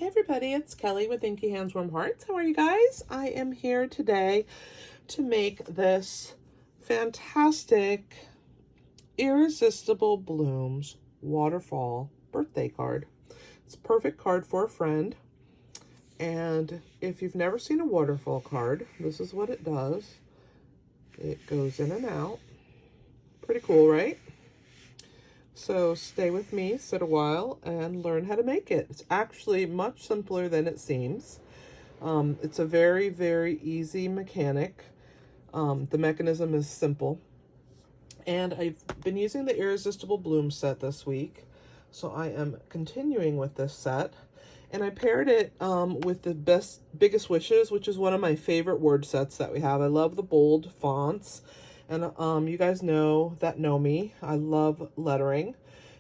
Hey everybody, it's Kelly with Inky Hands Warm Hearts. How are you guys? I am here today to make this fantastic Irresistible Blooms Waterfall birthday card. It's a perfect card for a friend. And if you've never seen a waterfall card, this is what it does. It goes in and out. Pretty cool, right? So stay with me, sit a while, and learn how to make it. It's actually much simpler than it seems. It's a very, very easy mechanic. The mechanism is simple. And I've been using the Irresistible Blooms set this week. So I am continuing with this set. And I paired it with the Biggest Wishes, which is one of my favorite word sets that we have. I love the bold fonts. And you guys know me. I love lettering.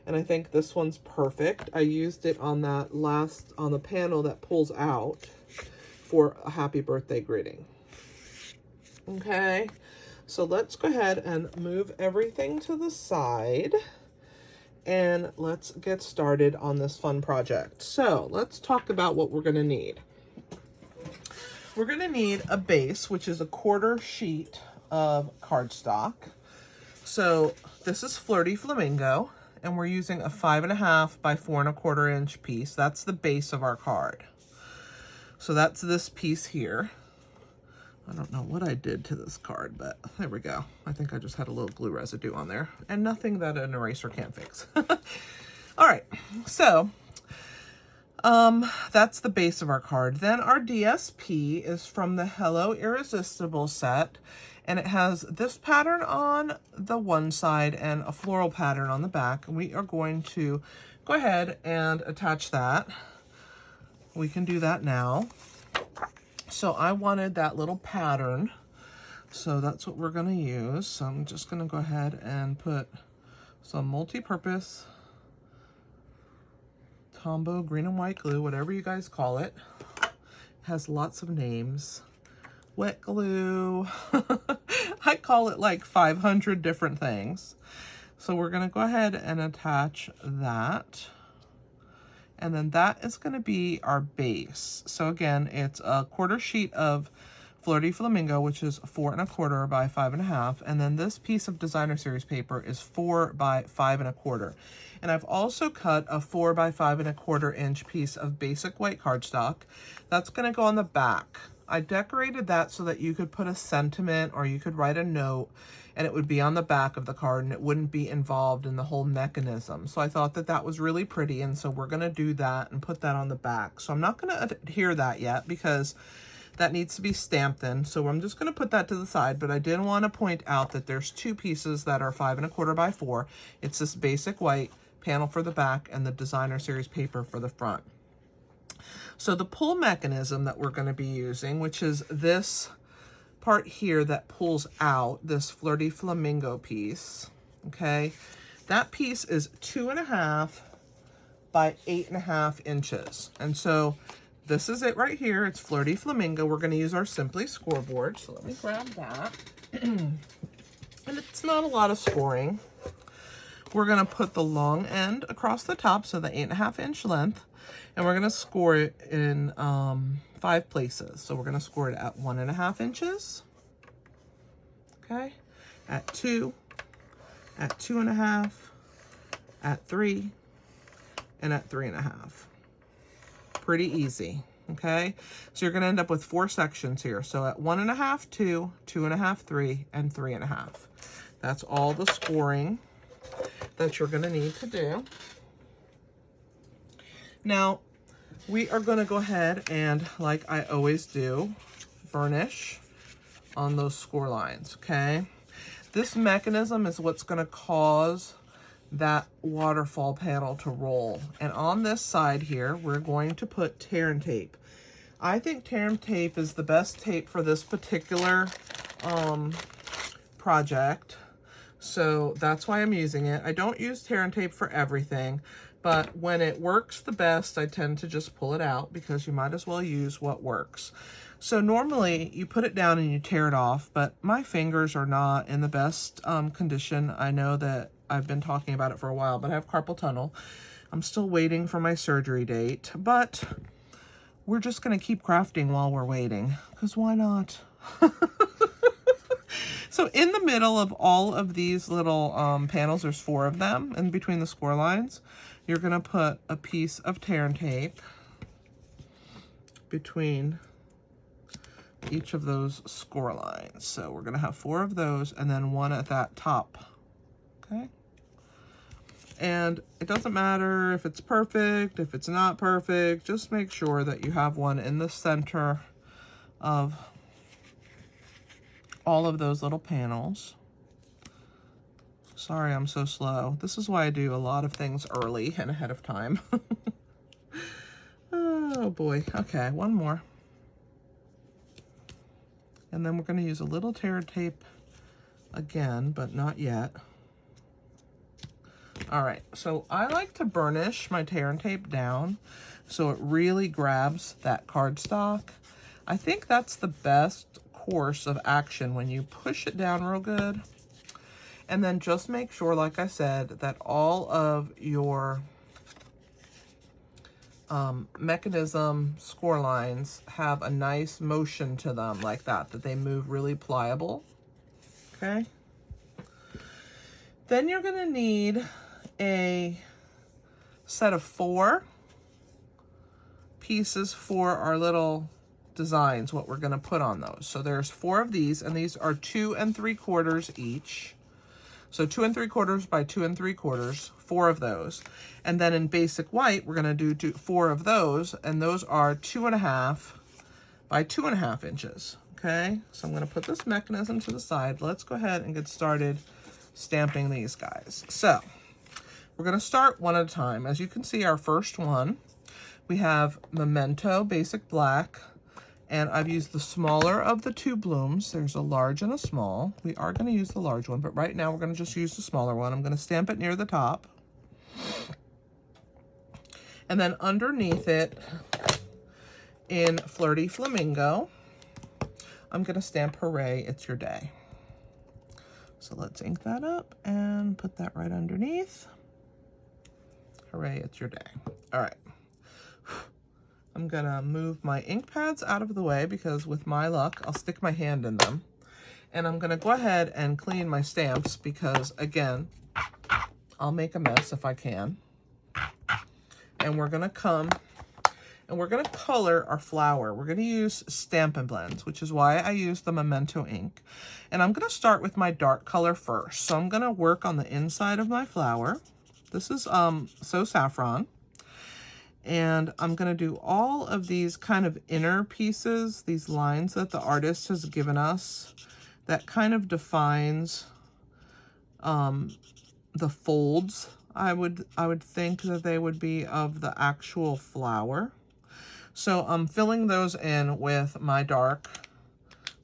And I think this one's perfect. I used it on on the panel that pulls out for a happy birthday greeting. Okay, so let's go ahead and move everything to the side. And let's get started on this fun project. So let's talk about what we're gonna need. We're gonna need a base, which is a 1/4 sheet of cardstock. So this is Flirty Flamingo, and we're using a 5.5 by 4.25 inch piece. That's the base of our card. So that's this piece here. I don't know what I did to this card, but there we go. I think I just had a little glue residue on there, and nothing that an eraser can't fix. All right, so that's the base of our card. Then our DSP is from the Hello Irresistible set, and it has this pattern on the one side and a floral pattern on the back. We are going to go ahead and attach that. We can do that now. So I wanted that little pattern, so that's what we're gonna use. So I'm just gonna go ahead and put some multi-purpose Tombow green and white glue, whatever you guys call it. It has lots of names. Wet glue. I call it like 500 different things. So we're gonna go ahead and attach that. And then that is gonna be our base. So again, it's a 1/4 sheet of Flirty Flamingo, which is 4.25 by 5.5. And then this piece of designer series paper is 4 by 5.25. And I've also cut a 4 by 5.25 inch piece of basic white cardstock. That's gonna go on the back. I decorated that so that you could put a sentiment or you could write a note and it would be on the back of the card and it wouldn't be involved in the whole mechanism. So I thought that that was really pretty, and so we're gonna do that and put that on the back. So I'm not gonna adhere that yet because that needs to be stamped in. So I'm just gonna put that to the side, but I did want to point out that there's two pieces that are 5.25 by 4. It's this basic white panel for the back and the designer series paper for the front. So the pull mechanism that we're going to be using, which is this part here that pulls out, this Flirty Flamingo piece, okay? That piece is 2.5 by 8.5 inches. And so this is it right here. It's Flirty Flamingo. We're going to use our Simply scoreboard. So let me grab that. And it's not a lot of scoring. We're going to put the long end across the top, so the 8.5 inch length. And we're going to score it in 5 places. So we're going to score it at 1.5 inches, okay, at 2, at 2.5, at 3, and at 3.5. Pretty easy, okay? So you're going to end up with 4 sections here. So at 1.5, 2, 2.5, 3, and 3.5. That's all the scoring that you're going to need to do. Now, we are going to go ahead and, like I always do, burnish on those score lines, okay? This mechanism is what's going to cause that waterfall panel to roll. And on this side here, we're going to put tear and tape. I think tear and tape is the best tape for this particular project. So that's why I'm using it. I don't use tear and tape for everything, but when it works the best, I tend to just pull it out because you might as well use what works. So normally you put it down and you tear it off, but my fingers are not in the best condition. I know that I've been talking about it for a while, but I have carpal tunnel. I'm still waiting for my surgery date, but we're just going to keep crafting while we're waiting, because why not? So in the middle of all of these little panels, there's 4 of them, and between the score lines, you're going to put a piece of tear and tape between each of those score lines. So we're going to have 4 of those and then 1 at that top. Okay. And it doesn't matter if it's perfect, if it's not perfect, just make sure that you have one in the center of all of those little panels. Sorry, I'm so slow. This is why I do a lot of things early and ahead of time. Oh boy. Okay, one more. And then we're going to use a little tear tape again, but not yet. All right, so I like to burnish my tear and tape down so it really grabs that cardstock. I think that's the best course of action, when you push it down real good. And then just make sure, like I said, that all of your mechanism score lines have a nice motion to them like that, that they move really pliable. Okay. Then you're going to need a set of 4 pieces for our little designs, what we're going to put on those. So there's 4 of these, and these are 2 3/4 each. So 2 3/4 by 2 3/4, 4 of those. And then in basic white, we're going to do 4 of those, and those are 2.5 by 2.5 inches. Okay, so I'm going to put this mechanism to the side. Let's go ahead and get started stamping these guys. So we're going to start one at a time. As you can see, our first one, we have Memento Basic Black, and I've used the smaller of the 2 blooms. There's a large and a small. We are going to use the large one, but right now we're going to just use the smaller one. I'm going to stamp it near the top. And then underneath it, in Flirty Flamingo, I'm going to stamp Hooray, It's Your Day. So let's ink that up and put that right underneath. Hooray, it's your day. All right. I'm going to move my ink pads out of the way because with my luck, I'll stick my hand in them. And I'm going to go ahead and clean my stamps because, again, I'll make a mess if I can. And we're going to come and we're going to color our flower. We're going to use Stampin' Blends, which is why I use the Memento ink. And I'm going to start with my dark color first. So I'm going to work on the inside of my flower. This is So Saffron. And I'm going to do all of these kind of inner pieces, these lines that the artist has given us that kind of defines the folds. I would think that they would be of the actual flower. So I'm filling those in with my dark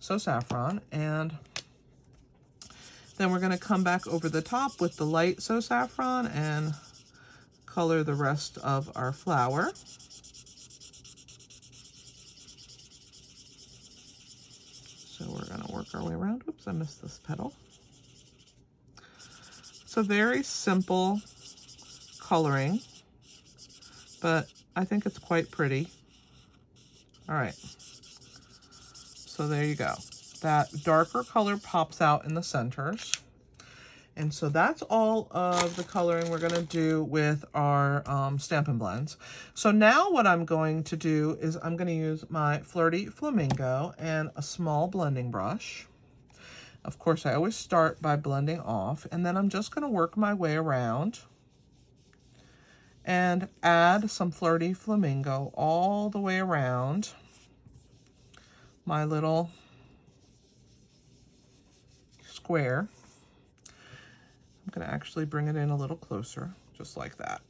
So Saffron, and then we're going to come back over the top with the light So Saffron and color the rest of our flower. So we're going to work our way around. Oops, I missed this petal. It's a very simple coloring, but I think it's quite pretty. All right. So there you go. That darker color pops out in the centers. And so that's all of the coloring we're going to do with our Stampin' Blends. So now what I'm going to do is I'm going to use my Flirty Flamingo and a small blending brush. Of course, I always start by blending off, and then I'm just going to work my way around and add some Flirty Flamingo all the way around my little square. I'm going to actually bring it in a little closer, just like that.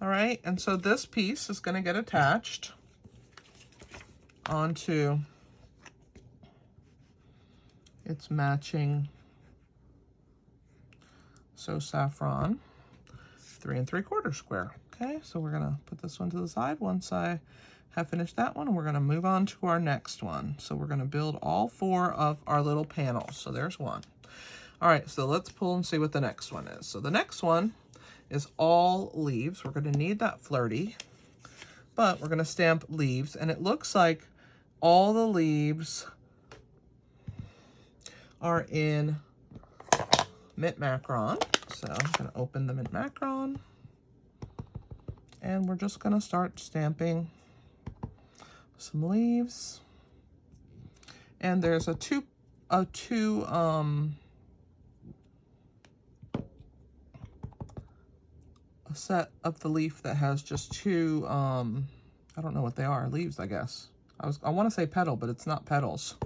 All right, and so this piece is going to get attached onto its matching So Saffron 3 3/4 square. Okay, so we're going to put this one to the side once I have finished that one, and we're going to move on to our next one. So we're going to build all 4 of our little panels. So there's one. All right, so let's pull and see what the next one is. So the next one is all leaves. We're going to need that Flirty. but we're going to stamp leaves, and it looks like all the leaves are in Mint Macron. So I'm going to open the Mint Macron, and we're just going to start stamping some leaves. And there's a set of the leaf that has just two, I don't know what they are, leaves, I guess. I want to say petal, but it's not petals.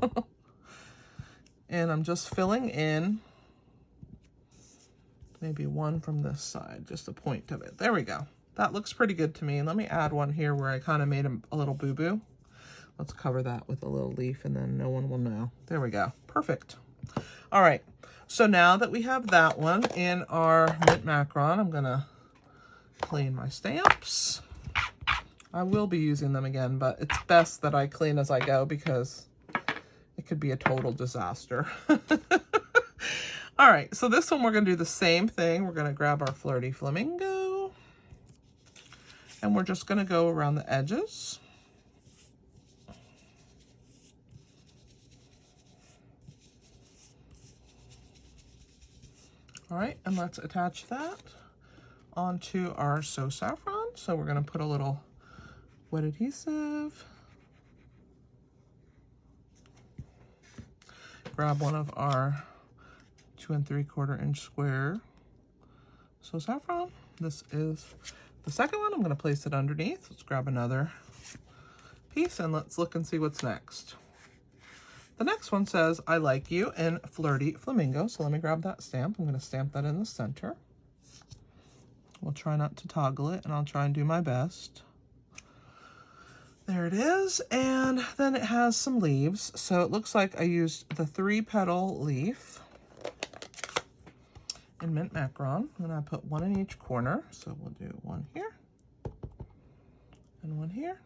And I'm just filling in maybe one from this side, just a point of it. There we go. That looks pretty good to me. Let me add one here where I kind of made a little boo-boo. Let's cover that with a little leaf and then no one will know. There we go. Perfect. All right. So now that we have that one in our Mint Macron, I'm going to clean my stamps. I will be using them again, but it's best that I clean as I go because it could be a total disaster. All right, so this one we're going to do the same thing. We're going to grab our Flirty Flamingo, and we're just going to go around the edges. All right, and let's attach that onto our So Saffron. So we're going to put a little wet adhesive. Grab one of our 2 3/4 inch square So Saffron. This is the second one. I'm going to place it underneath. Let's grab another piece and let's look and see what's next. The next one says, I like you in Flirty Flamingo. So let me grab that stamp. I'm going to stamp that in the center. We'll try not to toggle it, and I'll try and do my best. There it is, and then it has some leaves. So it looks like I used the 3-petal leaf in Mint Macron, and I put one in each corner. So we'll do one here and one here.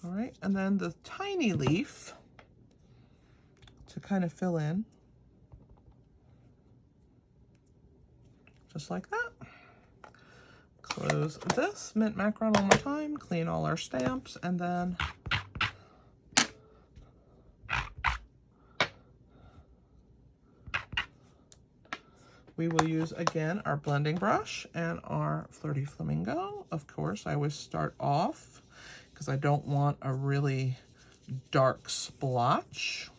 All right, and then the tiny leaf to kind of fill in. Just like that. Close this Mint Macron one more time, clean all our stamps, and then we will use again our blending brush and our Flirty Flamingo. Of course, I always start off because I don't want a really dark splotch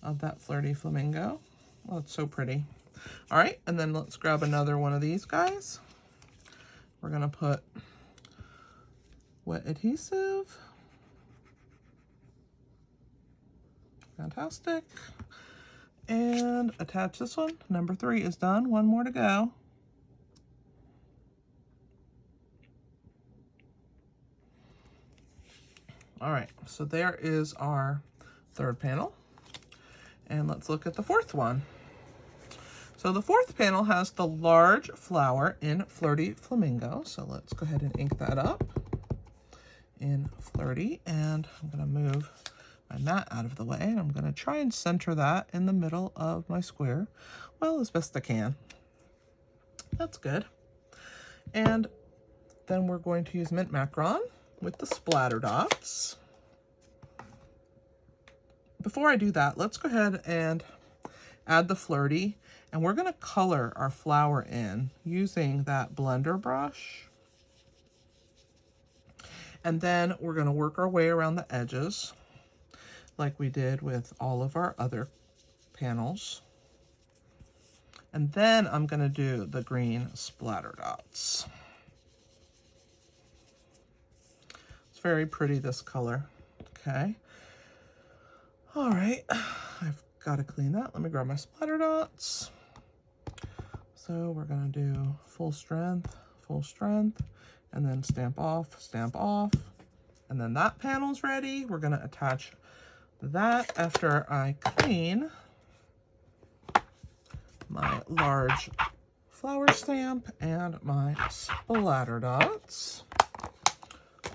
of that Flirty Flamingo. Oh, it's so pretty. All right, and then let's grab another one of these guys. We're going to put wet adhesive. Fantastic. And attach this one. Number 3 is done. One more to go. All right, so there is our 3rd panel. And let's look at the 4th one. So the 4th panel has the large flower in Flirty Flamingo. So let's go ahead and ink that up in Flirty. And I'm going to move my mat out of the way. And I'm going to try and center that in the middle of my square. Well, as best I can. That's good. And then we're going to use Mint Macron with the splatter dots. Before I do that, let's go ahead and add the Flirty, and we're going to color our flower in using that blender brush. And then we're going to work our way around the edges like we did with all of our other panels. And then I'm going to do the green splatter dots. It's very pretty, this color. Okay. All right, I've got to clean that. Let me grab my splatter dots. So we're going to do full strength, and then stamp off, and then that panel's ready. We're going to attach that after I clean my large flower stamp and my splatter dots.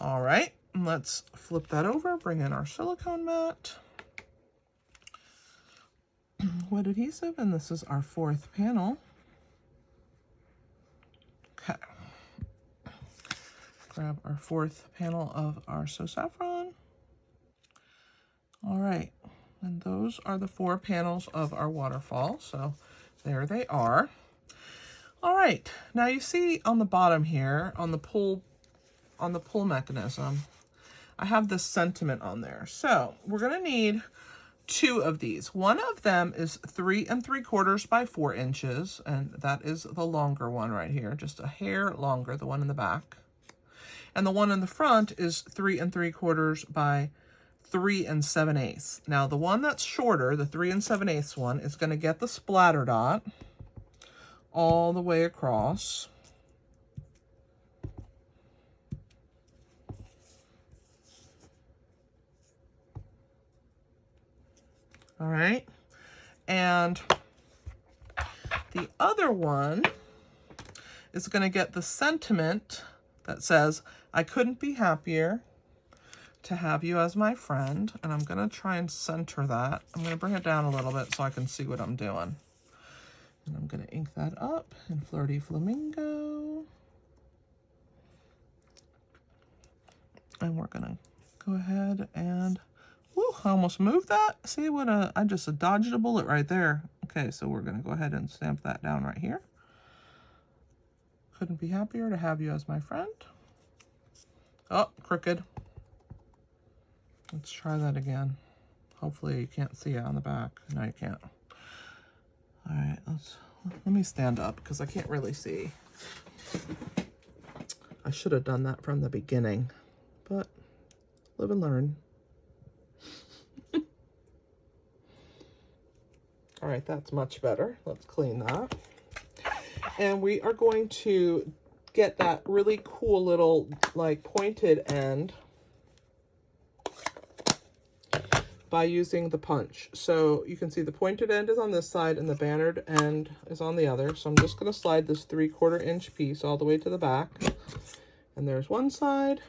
All right, let's flip that over, bring in our silicone mat. Wet adhesive, and this is our 4th panel. Okay. Grab our fourth panel of our So Saffron. All right, and those are the 4 panels of our waterfall. So there they are. All right, now you see on the bottom here, on the pull mechanism, I have this sentiment on there. So we're gonna need 2 of these. One of them is 3 3/4 by 4 inches, and that is the longer one right here, just a hair longer, the one in the back. And the one in the front is 3 3/4 by 3 7/8. Now the one that's shorter, the 3 7/8 one, is going to get the splatter dot all the way across. All right, and the other one is going to get the sentiment that says, "I couldn't be happier to have you as my friend," and I'm going to try and center that. I'm going to bring it down a little bit so I can see what I'm doing. And I'm going to ink that up in Flirty Flamingo. And we're going to go ahead and, whoo, I almost moved that. See what I just dodged a bullet right there. Okay, so we're going to go ahead and stamp that down right here. Couldn't be happier to have you as my friend. Oh, crooked. Let's try that again. Hopefully you can't see it on the back. No, you can't. All right, let me stand up because I can't really see. I should have done that from the beginning, but live and learn. All right, that's much better. Let's clean that. And we are going to get that really cool little like pointed end by using the punch. So you can see the pointed end is on this side and the bannered end is on the other. So I'm just going to slide this 3/4 inch piece all the way to the back. And there's one side.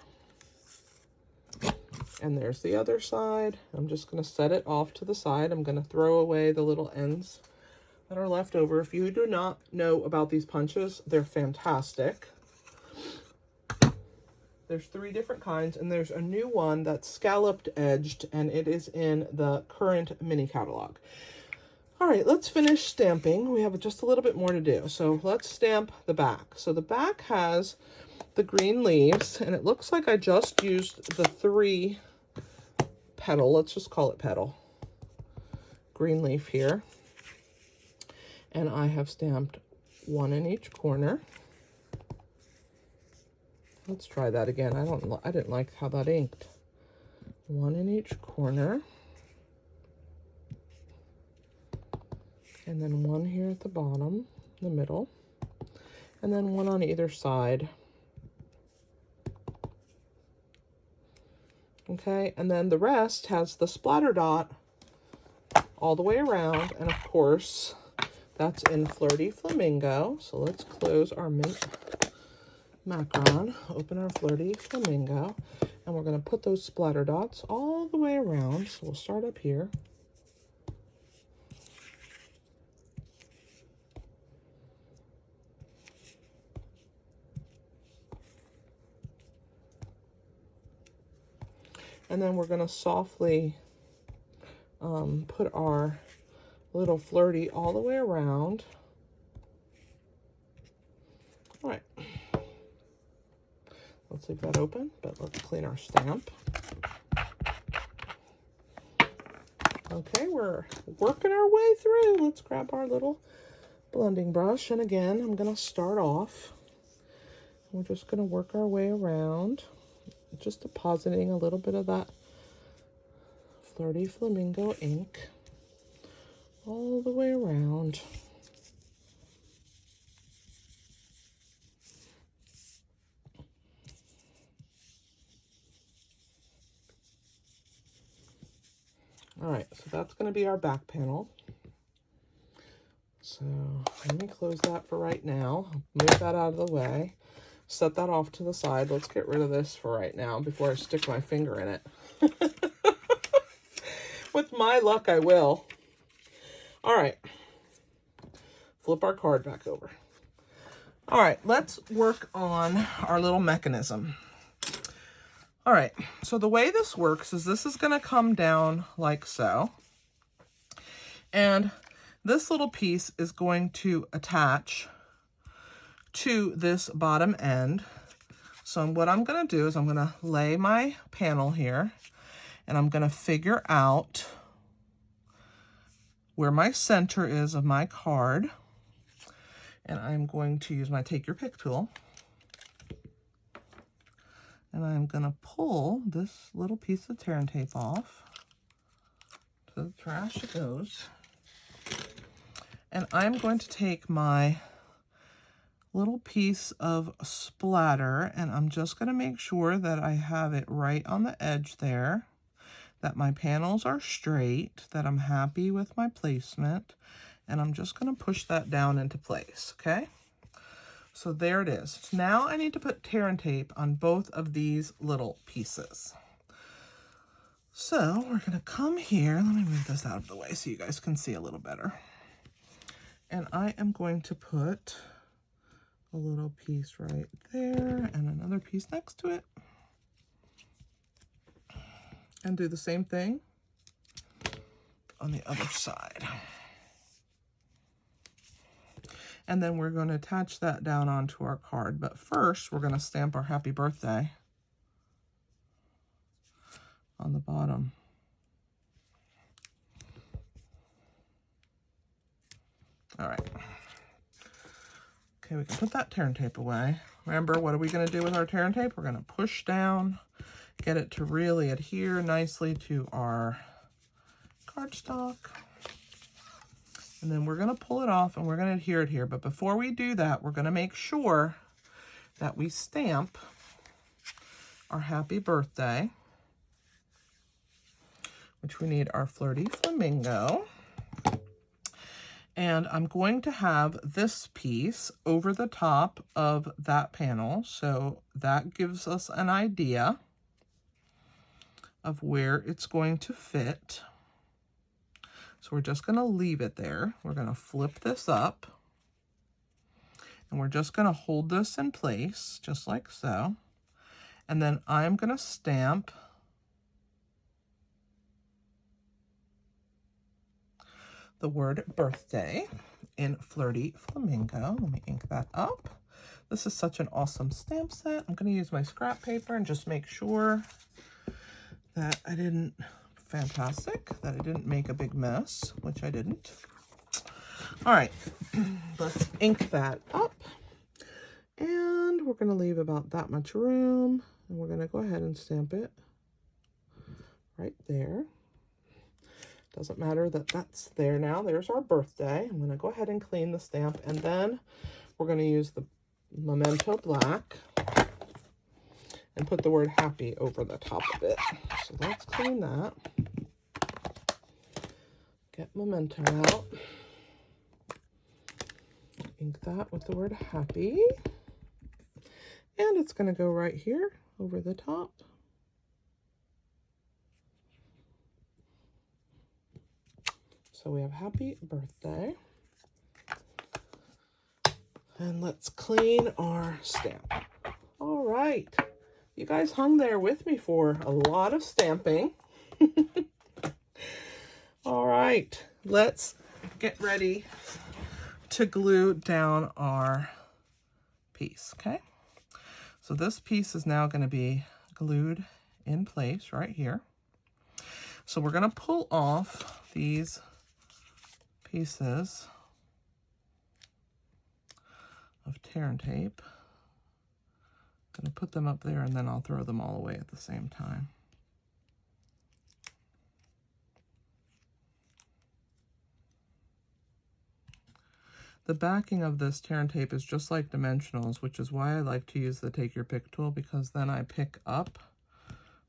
And there's the other side. I'm just going to set it off to the side. I'm going to throw away the little ends that are left over. If you do not know about these punches, they're fantastic. There's 3 different kinds, and there's a new one that's scalloped edged, and it is in the current mini catalog. All right, let's finish stamping. We have just a little bit more to do. So let's stamp the back. So the back has the green leaves, and it looks like I just used the 3 petal, let's just call it petal, green leaf here. And I have stamped 1 in each corner. Let's try that again. I didn't like how that inked. 1 in each corner. And then 1 here at the bottom, the middle. And then 1 on either side. Okay, and then the rest has the splatter dot all the way around. And of course, that's in Flirty Flamingo. So let's close our mint macaron, open our Flirty Flamingo, and we're going to put those splatter dots all the way around. So we'll start up here. And then we're going to softly put our little flirty all the way around. All right. Let's leave that open, but let's clean our stamp. Okay, we're working our way through. Let's grab our little blending brush. And again, I'm going to start off. We're just going to work our way around, just depositing a little bit of that Flirty Flamingo ink all the way around. All right, so that's going to be our back panel. So let me close that for right now. Move that out of the way. Set that off to the side. Let's get rid of this for right now before I stick my finger in it. With my luck, I will. All right. Flip our card back over. All right, let's work on our little mechanism. All right, so the way this works is this is gonna come down like so. And this little piece is going to attach to this bottom end. So what I'm gonna do is I'm gonna lay my panel here and I'm gonna figure out where my center is of my card. And I'm going to use my Take Your Pick tool. And I'm gonna pull this little piece of tear and tape off. To the trash it goes. And I'm going to take my little piece of splatter and I'm just gonna make sure that I have it right on the edge there, that my panels are straight, that I'm happy with my placement, and I'm just gonna push that down into place, okay? So there it is. Now I need to put tear and tape on both of these little pieces. So we're gonna come here, let me move this out of the way so you guys can see a little better. And I am going to put a little piece right there and another piece next to it. And do the same thing on the other side. And then we're going to attach that down onto our card. But first, we're going to stamp our happy birthday on the bottom. All right. Okay, we can put that tear and tape away. Remember, what are we going to do with our tear and tape? We're going to push down, get it to really adhere nicely to our cardstock. And then we're going to pull it off and we're going to adhere it here. But before we do that, we're going to make sure that we stamp our happy birthday, which we need our Flirty Flamingo. And I'm going to have this piece over the top of that panel. So that gives us an idea of where it's going to fit. So we're just going to leave it there. We're going to flip this up. And we're just going to hold this in place, just like so. And then I'm going to stamp the word birthday in Flirty Flamingo. Let me ink that up. This is such an awesome stamp set. I'm going to use my scrap paper and just make sure that I didn't... Fantastic, that I didn't make a big mess, which I didn't. All right, let's ink that up. And we're going to leave about that much room. And we're going to go ahead and stamp it right there. Doesn't matter that that's there now. There's our birthday. I'm going to go ahead and clean the stamp. And then we're going to use the Memento Black and put the word happy over the top of it. So let's clean that. Get Memento out. Ink that with the word happy. And it's going to go right here over the top. So we have happy birthday. And let's clean our stamp. All right. You guys hung there with me for a lot of stamping. All right, let's get ready to glue down our piece, okay? So this piece is now going to be glued in place right here. So we're going to pull off these pieces of tear and tape. Gonna put them up there and then I'll throw them all away at the same time. The backing of this tear and tape is just like dimensionals, which is why I like to use the Take Your Pick tool, because then I pick up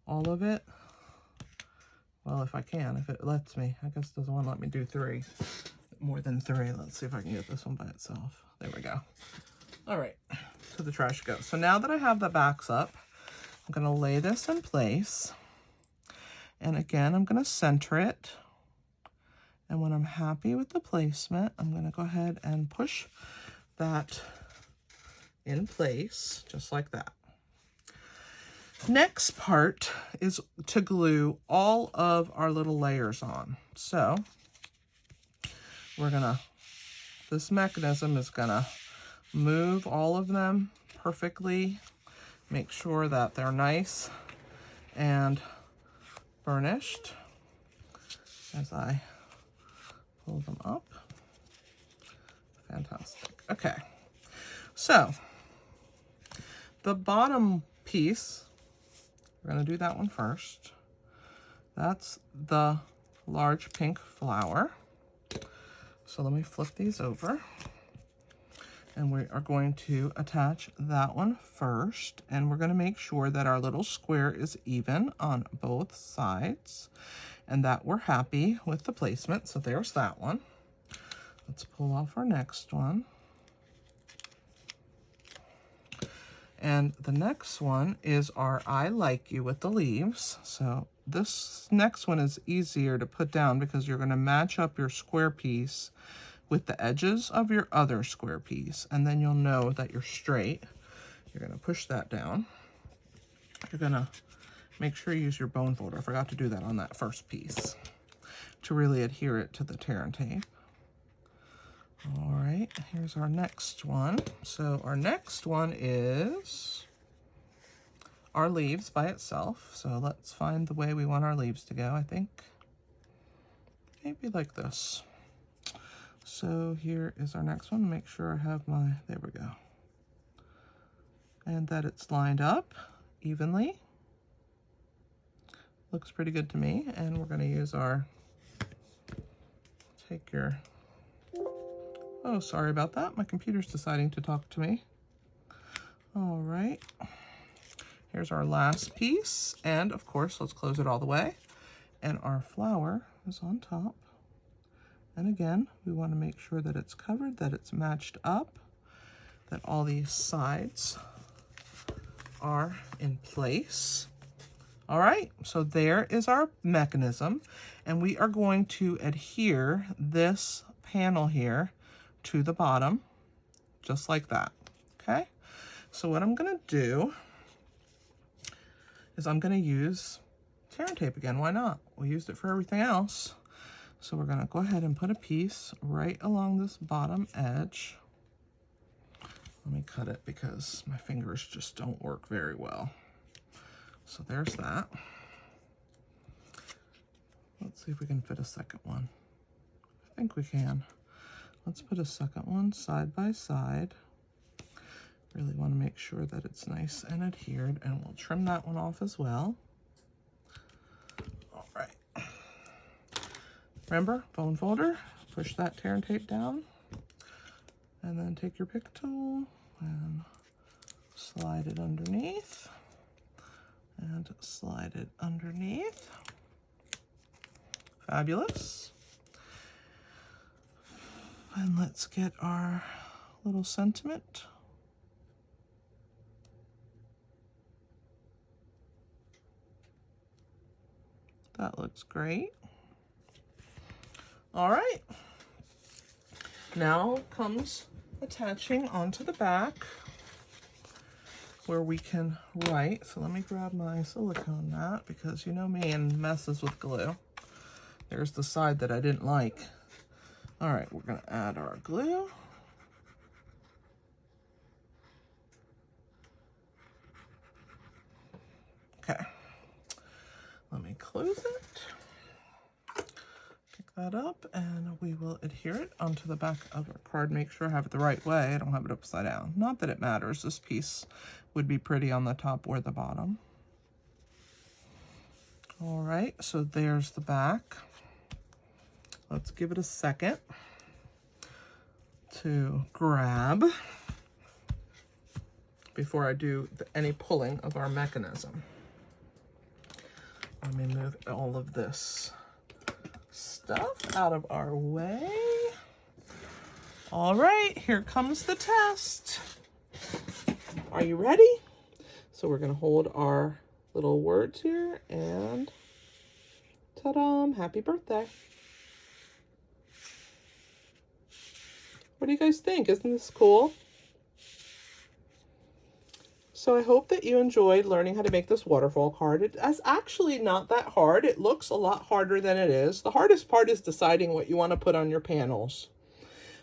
all of it. Well, if I can, if it lets me. I guess it doesn't want to let me do 3. More than 3. Let's see if I can get this one by itself. There we go. All right, to the trash goes. So now that I have the backs up, I'm going to lay this in place. And again, I'm going to center it. And when I'm happy with the placement, I'm going to go ahead and push that in place, just like that. Next part is to glue all of our little layers on. So we're gonna, this mechanism is gonna move all of them perfectly, make sure that they're nice and burnished as I pull them up. Fantastic. Okay, so the bottom piece, we're going to do that one first. That's the large pink flower. So let me flip these over. And we are going to attach that one first. And we're going to make sure that our little square is even on both sides. And that we're happy with the placement. So there's that one. Let's pull off our next one. And the next one is our I Like You with the leaves. So this next one is easier to put down because you're going to match up your square piece with the edges of your other square piece. And then you'll know that you're straight. You're going to push that down. You're going to make sure you use your bone folder. I forgot to do that on that first piece to really adhere it to the tear and tape. All right, here's our next one. So our next one is our leaves by itself. So let's find the way we want our leaves to go. I think maybe like this. So here is our next one. Make sure I have my, there we go. And that it's lined up evenly. Looks pretty good to me. And we're going to use our, take your, oh, sorry about that. My computer's deciding to talk to me. All right. Here's our last piece. And of course, let's close it all the way. And our flower is on top. And again, we want to make sure that it's covered, that it's matched up, that all these sides are in place. All right, so there is our mechanism. And we are going to adhere this panel here to the bottom, just like that, okay? So what I'm gonna do is I'm gonna use tear and tape again. Why not? We used it for everything else. So we're gonna go ahead and put a piece right along this bottom edge. Let me cut it because my fingers just don't work very well. So there's that. Let's see if we can fit a second one. I think we can. Let's put a second one side by side. Really want to make sure that it's nice and adhered, and we'll trim that one off as well. All right. Remember, bone folder, push that tear and tape down, and then take your pick tool and slide it underneath, and slide it underneath. Fabulous. And let's get our little sentiment. That looks great. All right. Now comes attaching onto the back where we can write. So let me grab my silicone mat because you know me and messes with glue. There's the side that I didn't like. All right, we're gonna add our glue. Okay, let me close it. Pick that up and we will adhere it onto the back of our card. Make sure I have it the right way. I don't have it upside down. Not that it matters. This piece would be pretty on the top or the bottom. All right, so there's the back. Let's give it a second to grab before I do any pulling of our mechanism. Let me move all of this stuff out of our way. All right, here comes the test. Are you ready? So we're gonna hold our little words here and ta-da, happy birthday. What do you guys think? Isn't this cool? So I hope that you enjoyed learning how to make this waterfall card. It's actually not that hard. It looks a lot harder than it is. The hardest part is deciding what you want to put on your panels.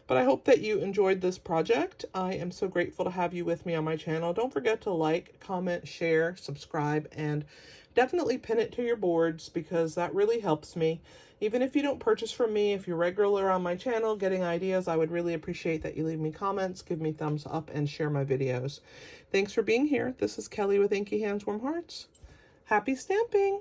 But I hope that you enjoyed this project. I am so grateful to have you with me on my channel. Don't forget to like, comment, share, subscribe, and definitely pin it to your boards because that really helps me. Even if you don't purchase from me, if you're regular on my channel getting ideas, I would really appreciate that you leave me comments, give me thumbs up, and share my videos. Thanks for being here. This is Kelly with Inky Hands Warm Hearts. Happy stamping!